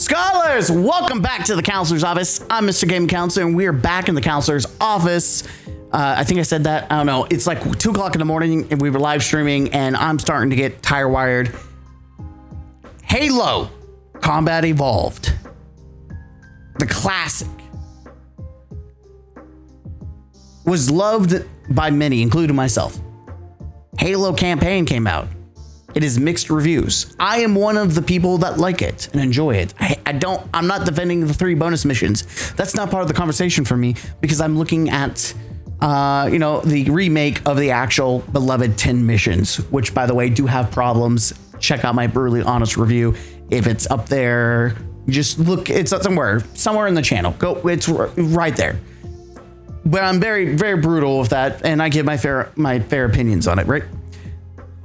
Scholars, welcome back to the counselor's office. I'm Mr. Game Counselor, and we are back in the counselor's office. I think I said that. I don't know. It's like 2 o'clock in the morning, and we were live streaming, and I'm starting to get tire wired. Halo Combat Evolved, the classic, was loved by many, including myself. Halo campaign came out. It is mixed reviews. I am one of the people that like it and enjoy it. I'm not defending the 3 bonus missions. That's not part of the conversation for me because I'm looking at, the remake of the actual beloved 10 missions, which, by the way, do have problems. Check out my brutally honest review. If it's up there, just look. It's somewhere in the channel. Go. It's right there. But I'm very, very brutal with that, and I give my fair opinions on it, right?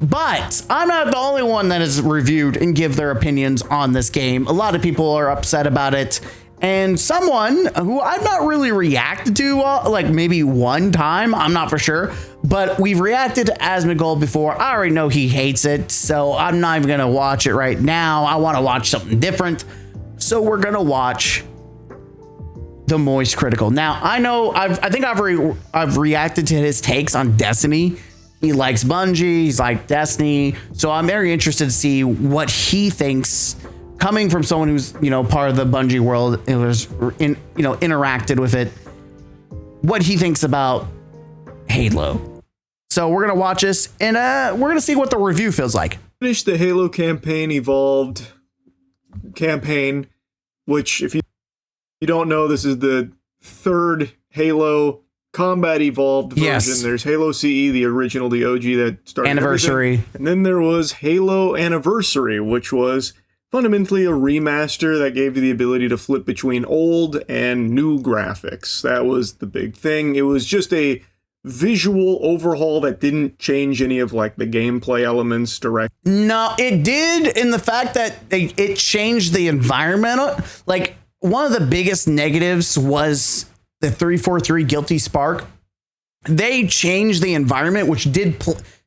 But I'm not the only one that has reviewed and give their opinions on this game. A lot of people are upset about it. And someone who I've not really reacted to, like maybe one time, I'm not for sure, but we've reacted to Asmongold before. I already know he hates it, so I'm not even going to watch it right now. I want to watch something different. So we're going to watch the MoistCr1TiKaL. Now, I know I think I've reacted to his takes on Destiny. He likes Bungie, he's like Destiny. So I'm very interested to see what he thinks, coming from someone who's, part of the Bungie world and was interacted with it, what he thinks about Halo. So we're going to watch this and we're going to see what the review feels like. Finished the Halo campaign Evolved campaign, which if you don't know, this is the 3rd Halo Combat Evolved version. Yes. There's Halo CE, the original, the OG that started Anniversary. Everything. And then there was Halo Anniversary, which was fundamentally a remaster that gave you the ability to flip between old and new graphics. That was the big thing. It was just a visual overhaul that didn't change any of like the gameplay elements direct. No, it did, in the fact that it changed the environment. Like, one of the biggest negatives was the 343 Guilty Spark. They changed the environment, which did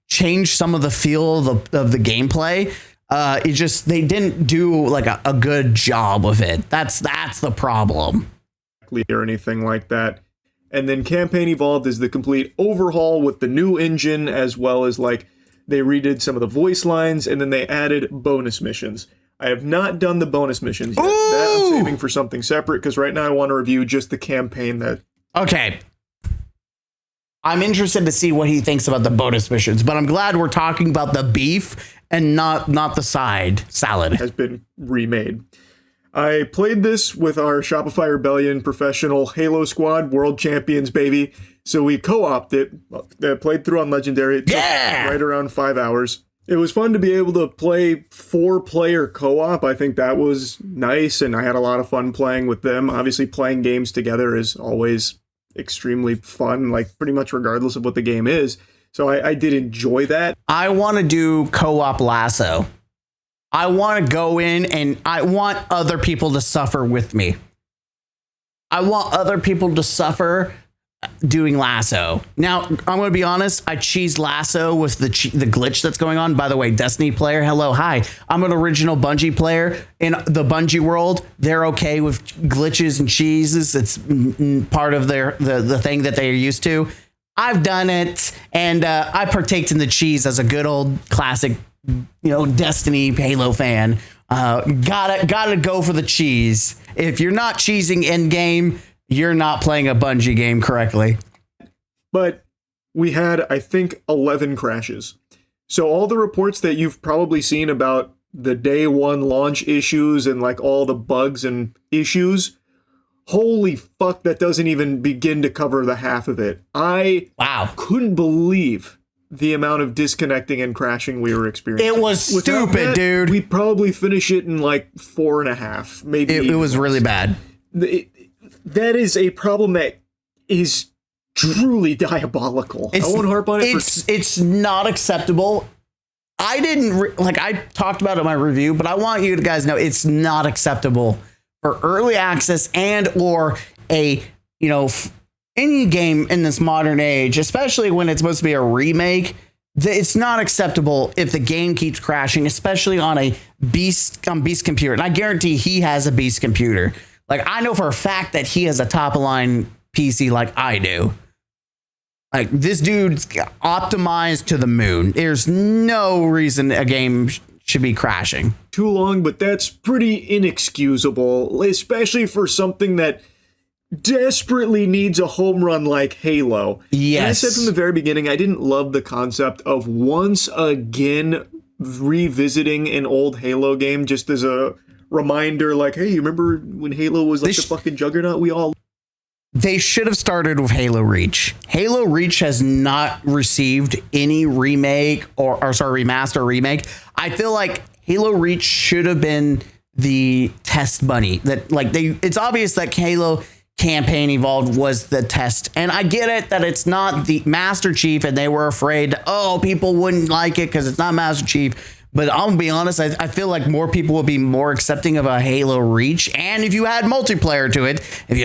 change some of the feel of the gameplay. They didn't do like a good job of it. That's the problem. Or anything like that. And then Campaign Evolved is the complete overhaul with the new engine, as well as like they redid some of the voice lines, and then they added bonus missions. I have not done the bonus missions yet. Ooh! That I'm saving for something separate, because right now I want to review just the campaign. Okay. I'm interested to see what he thinks about the bonus missions, but I'm glad we're talking about the beef and not the side salad. Has been remade. I played this with our Shopify Rebellion professional Halo Squad World Champions, baby. So we co-opted it, played through on Legendary. It took right around 5 hours. It was fun to be able to play 4-player co-op. I think that was nice, and I had a lot of fun playing with them. Obviously, playing games together is always extremely fun, like pretty much regardless of what the game is. So I did enjoy that. I want to do co-op Lasso. I want to go in and I want other people to suffer with me. I want other people to suffer doing Lasso. Now, I'm going to be honest. I cheesed Lasso with the glitch that's going on. By the way, Destiny player, hello, hi. I'm an original Bungie player. In the Bungie world, they're okay with glitches and cheeses. It's part of the thing that they're used to. I've done it, and I partaked in the cheese as a good old classic, Destiny Halo fan. Gotta go for the cheese. If you're not cheesing in game, you're not playing a Bungie game correctly. But we had, I think, 11 crashes. So all the reports that you've probably seen about the day one launch issues and like all the bugs and issues, holy fuck, that doesn't even begin to cover the half of it. I couldn't believe the amount of disconnecting and crashing we were experiencing. It was stupid, dude. We'd probably finish it in like 4.5, maybe. It was really bad. That is a problem that is truly diabolical. I won't harp on it. It's not acceptable. I talked about it in my review, but I want you guys to know it's not acceptable for early access and or any game in this modern age, especially when it's supposed to be a remake. It's not acceptable if the game keeps crashing, especially on a beast computer, and I guarantee he has a beast computer. Like, I know for a fact that he has a top of line PC like I do. Like, this dude's optimized to the moon. There's no reason a game should be crashing. Too long, but that's pretty inexcusable, especially for something that desperately needs a home run like Halo. Yes. And I said from the very beginning, I didn't love the concept of once again revisiting an old Halo game just as a reminder, like, hey, you remember when Halo was like the fucking juggernaut we all... They should have started with Halo Reach. Halo Reach has not received any remake or remaster or remake. I feel like Halo Reach should have been the test bunny. That, like, it's obvious that Halo Campaign Evolved was the test, and I get it that it's not the Master Chief, and they were afraid, oh, people wouldn't like it because it's not Master Chief. But I'm gonna be honest, I feel like more people will be more accepting of a Halo Reach, and if you had multiplayer to it, if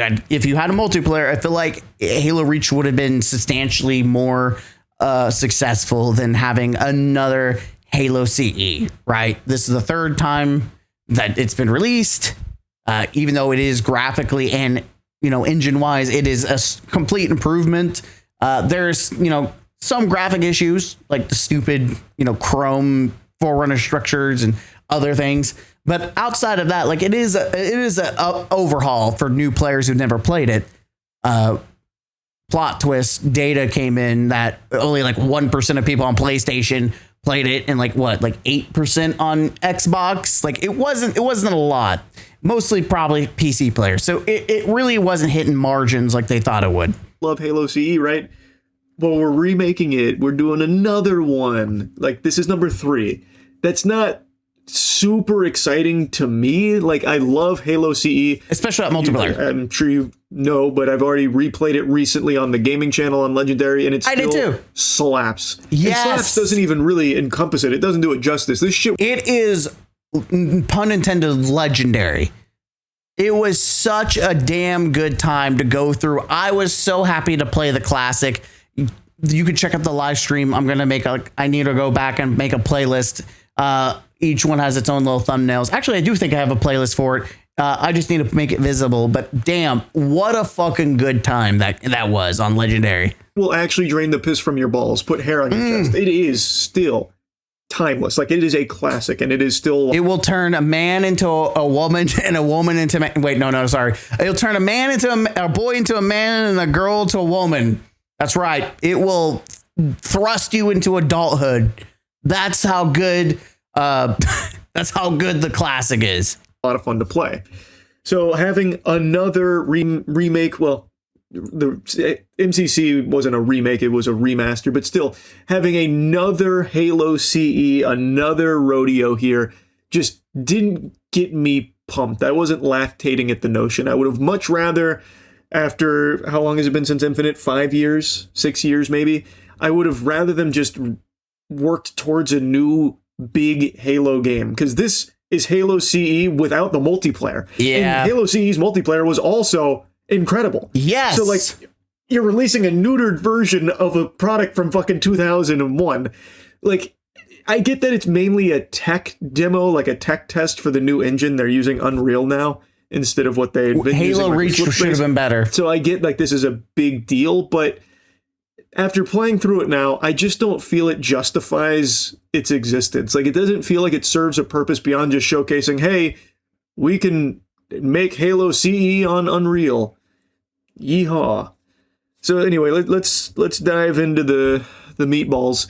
you had a multiplayer, I feel like Halo Reach would have been substantially more successful than having another Halo CE. Right? This is the third time that it's been released, even though it is graphically and engine wise, it is a complete improvement. There's some graphic issues like the stupid Chrome Forerunner structures and other things, but outside of that, like, it is a overhaul for new players who've never played it. Plot twist: data came in that only like 1% of people on PlayStation played it, and like 8% on Xbox. Like, it wasn't a lot. Mostly probably PC players. So it really wasn't hitting margins like they thought it would. Love Halo CE, right? Well, we're remaking it. We're doing another one. Like, this is number 3. That's not super exciting to me. Like, I love Halo CE. Especially at multiplayer. I'm sure you know, but I've already replayed it recently on the gaming channel on Legendary, and it still slaps. Yes. And slaps doesn't even really encompass it. It doesn't do it justice. This shit... It is, pun intended, legendary. It was such a damn good time to go through. I was so happy to play the classic. You can check out the live stream. I'm going to I need to go back and make a playlist. Each one has its own little thumbnails. Actually, I do think I have a playlist for it. I just need to make it visible. But damn, what a fucking good time that was on Legendary. Will actually drain the piss from your balls, put hair on your chest. It is still timeless. Like, it is a classic, and it is still... It will turn a man into a woman and a woman into... Wait, no, sorry. It'll turn a man into a boy into a man and a girl into a woman. That's right. It will thrust you into adulthood. That's how good... that's how good the classic is. A lot of fun to play. So having another remake... Well, the MCC wasn't a remake, it was a remaster, but still, having another Halo CE, another rodeo here, just didn't get me pumped. I wasn't lactating at the notion. I would have much rather, after, how long has it been since Infinite? 5 years? 6 years maybe? I would have rather them just worked towards a new big Halo game, because this is Halo CE without the multiplayer. Yeah. And Halo CE's multiplayer was also incredible. Yes. So, like, you're releasing a neutered version of a product from fucking 2001. Like, I get that it's mainly a tech demo, like a tech test for the new engine. They're using Unreal now instead of what they had been using. Halo Reach should have been better. So I get, like, this is a big deal, but after playing through it now, I just don't feel it justifies its existence. Like, it doesn't feel like it serves a purpose beyond just showcasing, hey, we can make Halo CE on Unreal. Yeehaw. So anyway, let's dive into the meatballs.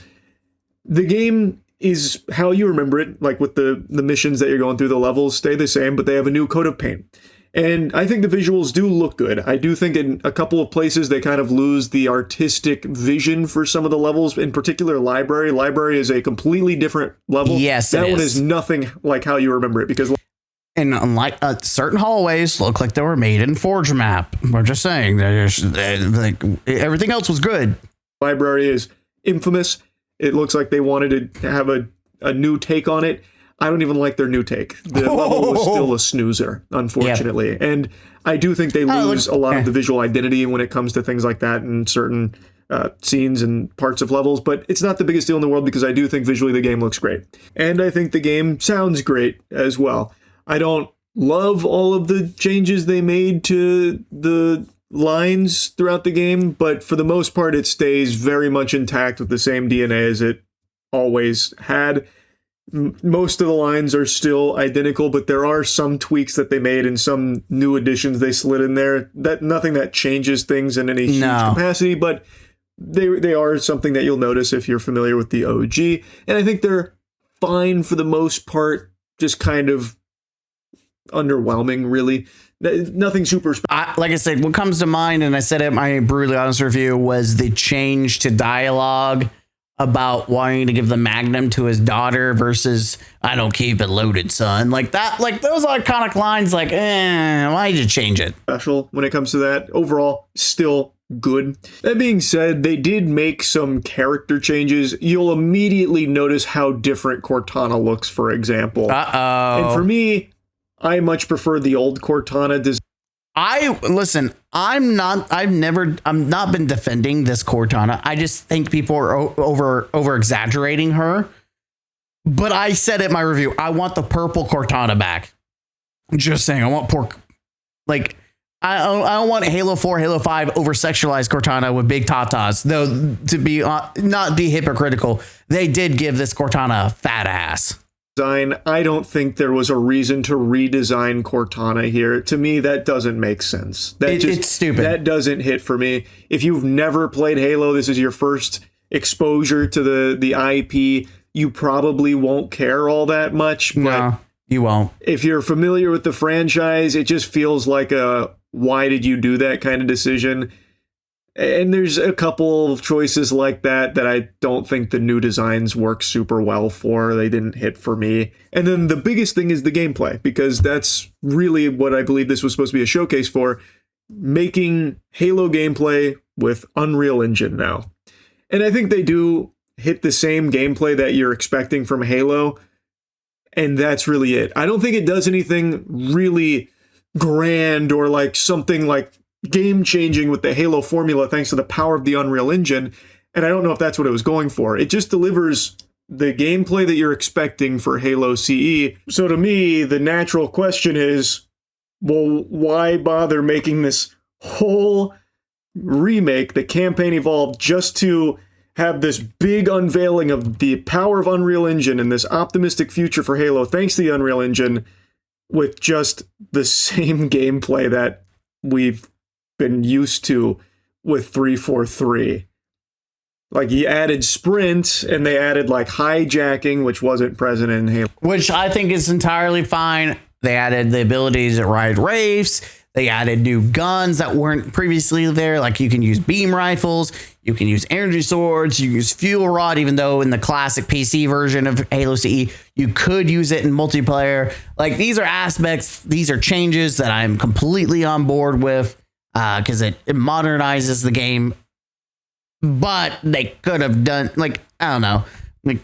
The game is how you remember it, like with the missions that you're going through, the levels stay the same, but they have a new coat of paint. And I think the visuals do look good. I do think in a couple of places they kind of lose the artistic vision for some of the levels, in particular Library. Library is a completely different level. Yes, that one is nothing like how you remember it, because... And unlike certain hallways look like they were made in Forge Map. We're just saying, like, everything else was good. Library is infamous. It looks like they wanted to have a new take on it. I don't even like their new take. The level was still a snoozer, unfortunately. Yep. And I do think they lose a lot of the visual identity when it comes to things like that in certain scenes and parts of levels, but it's not the biggest deal in the world because I do think visually the game looks great. And I think the game sounds great as well. I don't love all of the changes they made to the lines throughout the game, but for the most part, it stays very much intact with the same DNA as it always had. Most of the lines are still identical, but there are some tweaks that they made and some new additions they slid in there. That nothing that changes things in any huge capacity, but they are something that you'll notice if you're familiar with the OG. And I think they're fine for the most part, just kind of underwhelming, really. Nothing super special. Like I said, what comes to mind, and I said it in my brutally honest review, was the change to dialogue about wanting to give the Magnum to his daughter versus "I don't keep it loaded, son." Like that, like those iconic lines. Like, why did you change it? Special when it comes to that. Overall, still good. That being said, they did make some character changes. You'll immediately notice how different Cortana looks, for example. And for me, I much prefer the old Cortana design. I'm not been defending this Cortana. I just think people are over exaggerating her. But I said it in my review, I want the purple Cortana back. Just saying, I want I don't want Halo 4, Halo 5 over sexualized Cortana with big tatas. Though, to be not be hypocritical, they did give this Cortana a fat ass. I don't think there was a reason to redesign Cortana here. To me, that doesn't make sense. It's stupid. That doesn't hit for me. If you've never played Halo, this is your first exposure to the IP, you probably won't care all that much. But no, you won't. If you're familiar with the franchise, it just feels like a why did you do that kind of decision. And there's a couple of choices like that I don't think the new designs work super well for. They didn't hit for me. And then the biggest thing is the gameplay, because that's really what I believe this was supposed to be a showcase for, making Halo gameplay with Unreal Engine now. And I think they do hit the same gameplay that you're expecting from Halo, and that's really it. I don't think it does anything really grand or like something like game-changing with the Halo formula thanks to the power of the Unreal Engine, and I don't know if that's what it was going for. It just delivers the gameplay that you're expecting for Halo CE. So to me, the natural question is, well, why bother making this whole remake, the campaign evolved, just to have this big unveiling of the power of Unreal Engine and this optimistic future for Halo thanks to the Unreal Engine, with just the same gameplay that we've been used to with 343. Like, he added sprint, and they added like hijacking, which wasn't present in Halo, which I think is entirely fine. They added the abilities to ride wraiths. They added new guns that weren't previously there. Like, you can use beam rifles, you can use energy swords, you use fuel rod, even though in the classic PC version of Halo CE, you could use it in multiplayer. Like, these are aspects, these are changes that I'm completely on board with, because it modernizes the game. But they could have done, like, I don't know. Like,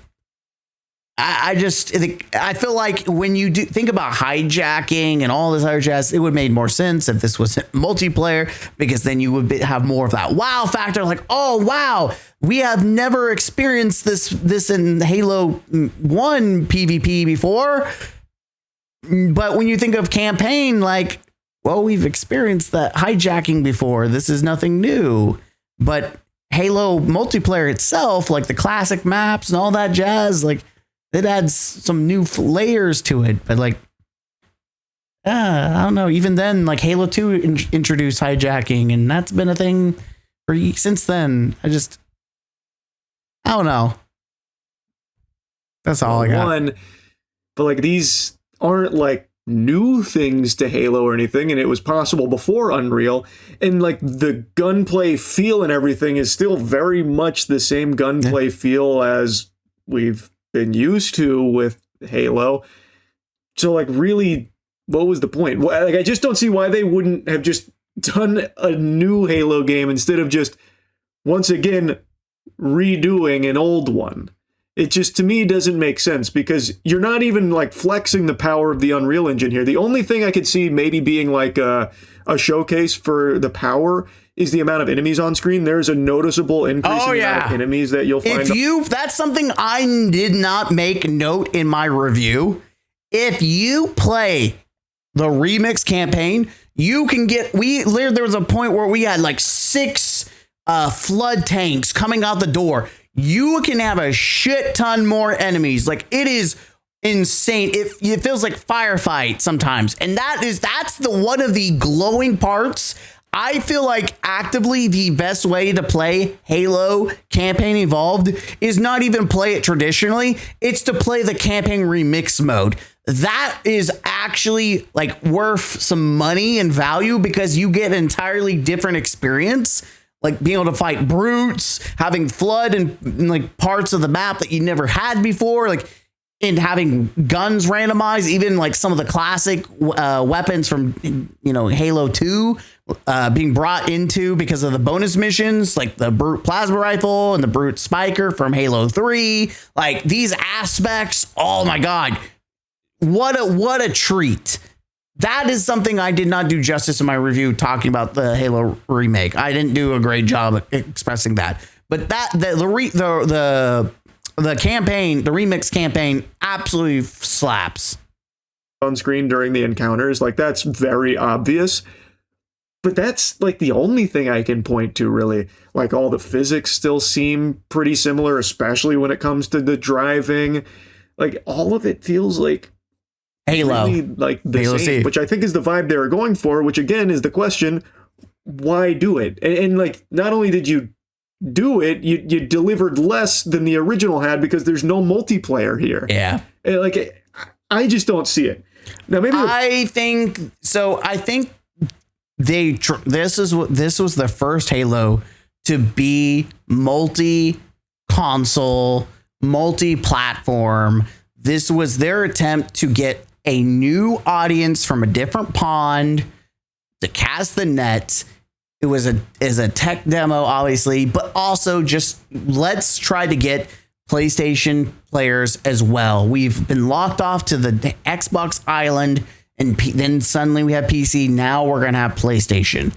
I feel like when you do think about hijacking and all this other jazz, it would have made more sense if this was multiplayer, because then you would have more of that wow factor. Like, oh, wow, we have never experienced this in Halo 1 PvP before. But when you think of campaign, like, well, we've experienced that hijacking before. This is nothing new. But Halo multiplayer itself, like the classic maps and all that jazz, like, it adds some new layers to it. But like, I don't know. Even then, like, Halo 2 introduced hijacking, and that's been a thing since then. I don't know. That's all I got. But like, these aren't like new things to Halo or anything, and it was possible before Unreal, and like the gunplay feel and everything is still very much the same gunplay feel as we've been used to with Halo. So like, really, what was the point? Like, I just don't see why they wouldn't have just done a new Halo game instead of just once again redoing an old one. It just, to me, doesn't make sense because you're not even like flexing the power of the Unreal Engine here. The only thing I could see maybe being like a showcase for the power is the amount of enemies on screen. There's a noticeable increase in the amount of enemies that you'll find. That's something I did not make note in my review. If you play the remix campaign, you can get, there was a point where we had like 6 flood tanks coming out the door. You can have a shit ton more enemies. Like, it is insane. It feels like firefight sometimes. And that's the one of the glowing parts. I feel like actively the best way to play Halo Campaign Evolved is not even play it traditionally. It's to play the campaign remix mode. That is actually like worth some money and value because you get an entirely different experience. Like being able to fight brutes, having flood and like parts of the map that you never had before, like and having guns randomized, even like some of the classic weapons from Halo 2 being brought into because of the bonus missions, like the brute plasma rifle and the brute spiker from Halo 3. Like these aspects, oh my god, what a treat. That is something I did not do justice in my review talking about the Halo remake. I didn't do a great job at expressing that. But the campaign, the remix campaign absolutely slaps. On screen during the encounters, like that's very obvious. But that's like the only thing I can point to really. Like all the physics still seem pretty similar, especially when it comes to the driving. Like all of it feels like Halo, really like the Halo same, C. which I think is the vibe they were going for, which again is the question, why do it? And like, not only did you do it, you delivered less than the original had because there's no multiplayer here. Yeah. And like, I just don't see it. Now, maybe I think this was the first Halo to be multi-console, multi-platform. This was their attempt to get a new audience from a different pond to cast the net. It was a tech demo, obviously, but also just let's try to get PlayStation players as well. We've been locked off to the Xbox island, and then suddenly we have PC. Now we're going to have PlayStation.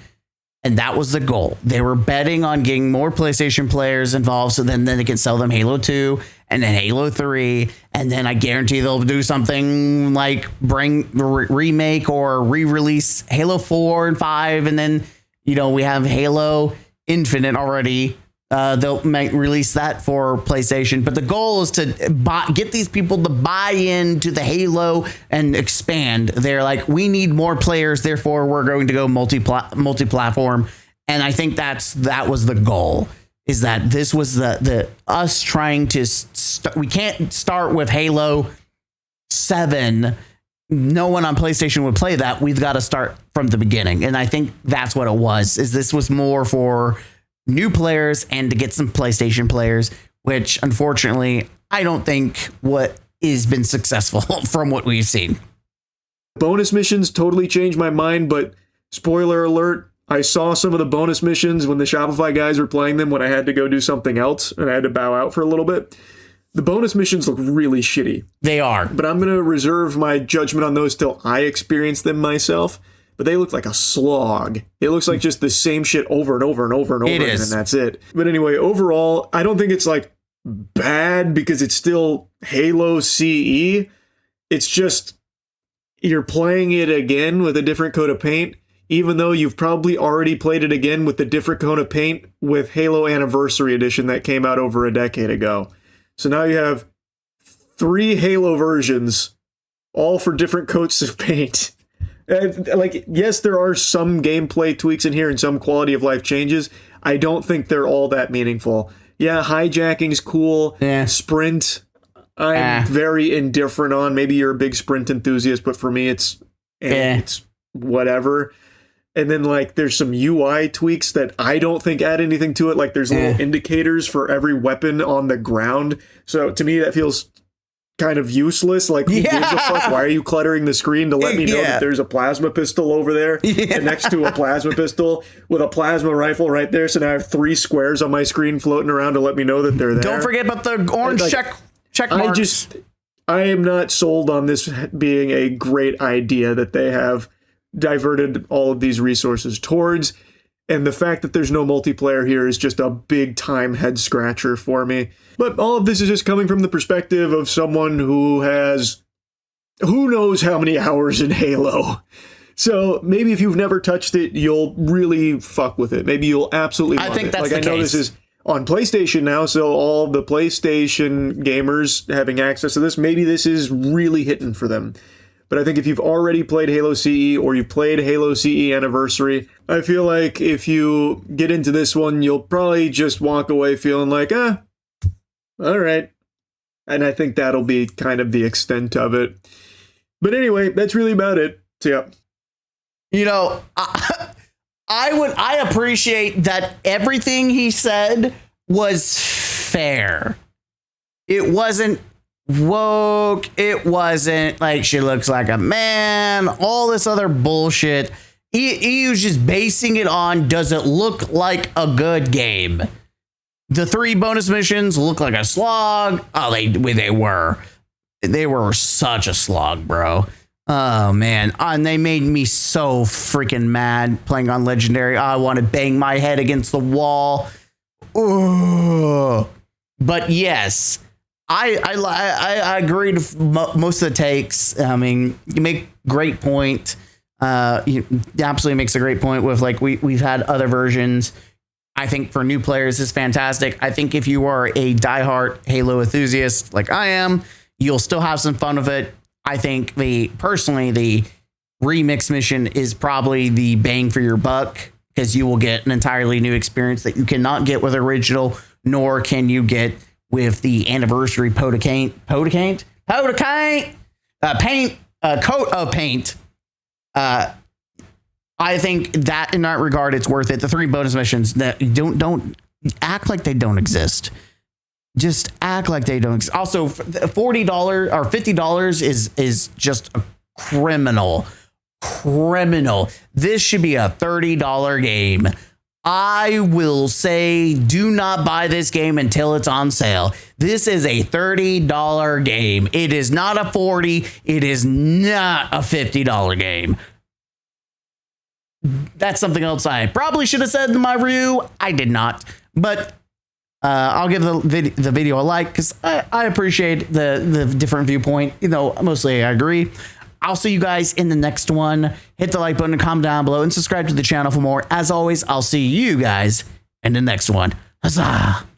And that was the goal. They were betting on getting more PlayStation players involved so then they can sell them Halo 2 and then Halo 3. And then I guarantee they'll do something like remake or re-release Halo 4 and 5. And then, we have Halo Infinite already. They'll release that for PlayStation. But the goal is to get these people to buy into the Halo and expand. They're like, we need more players, therefore we're going to go multi-platform. And I think that was the goal. Is that this was the us trying to we can't start with Halo 7. No one on PlayStation would play that. We've got to start from the beginning. And I think that's what it was. Is this was more for new players and to get some PlayStation players, which unfortunately I don't think what has been successful from what we've seen. Bonus missions totally changed my mind, but spoiler alert, I saw some of the bonus missions when the Shopify guys were playing them when I had to go do something else and I had to bow out for a little bit. The bonus missions look really shitty. They are. But I'm going to reserve my judgment on those till I experience them myself. But they look like a slog. It looks like just the same shit over and over and over and over again, and that's it. But anyway, overall, I don't think it's like bad because it's still Halo CE. It's just you're playing it again with a different coat of paint, even though you've probably already played it again with the different coat of paint with Halo Anniversary Edition that came out over a decade ago. So now you have 3 Halo versions, all for different coats of paint. Like, yes, there are some gameplay tweaks in here and some quality of life changes. I don't think they're all that meaningful. Yeah, hijacking's cool. Sprint, I'm very indifferent on. Maybe you're a big sprint enthusiast, but for me, it's whatever. And then, like, there's some UI tweaks that I don't think add anything to it. Like, there's little indicators for every weapon on the ground. So, to me, that feels kind of useless. Like, who gives a fuck? Why are you cluttering the screen to let me know that there's a plasma pistol over there and next to a plasma pistol with a plasma rifle right there? So now I have 3 squares on my screen floating around to let me know that they're there. Don't forget about the orange check marks. I am not sold on this being a great idea that they have diverted all of these resources towards. And the fact that there's no multiplayer here is just a big time head scratcher for me. But all of this is just coming from the perspective of someone who has who knows how many hours in Halo. So maybe if you've never touched it, you'll really fuck with it. Maybe you'll absolutely love it. I think that's like, the I know case. this is on PlayStation now, so all the PlayStation gamers having access to this, maybe this is really hitting for them. But I think if you've already played Halo CE or you played Halo CE Anniversary, I feel like if you get into this one, you'll probably just walk away feeling like, all right. And I think that'll be kind of the extent of it. But anyway, that's really about it. So yeah. You know, I appreciate that everything he said was fair. It wasn't woke. It wasn't like she looks like a man. All this other bullshit. He was just basing it on, does it look like a good game? The 3 bonus missions look like a slog. Oh, they were. They were such a slog, bro. Oh, man. And they made me so freaking mad playing on Legendary. I want to bang my head against the wall. Ugh. But yes, I agree to most of the takes. I mean, you make great point. You absolutely makes a great point with, like, we've had other versions. I think for new players is fantastic. I think if you are a diehard Halo enthusiast like I am, you'll still have some fun with it. I think the remix mission is probably the bang for your buck, because you will get an entirely new experience that you cannot get with original, nor can you get with the anniversary coat of paint. I think that in that regard, it's worth it. The 3 bonus missions that don't act like they don't exist. Just act like they don't exist. Also, $40 or $50 is just a criminal. This should be a $30 game. I will say, do not buy this game until it's on sale. This is a $30 game. It is not a $40. It is not a $50 game. That's something else I probably should have said in my review. I did not, but I'll give the video a like, because I appreciate the different viewpoint. You know, mostly I agree. I'll see you guys in the next one. Hit the like button and comment down below and subscribe to the channel for more. As always, I'll see you guys in the next one. Huzzah!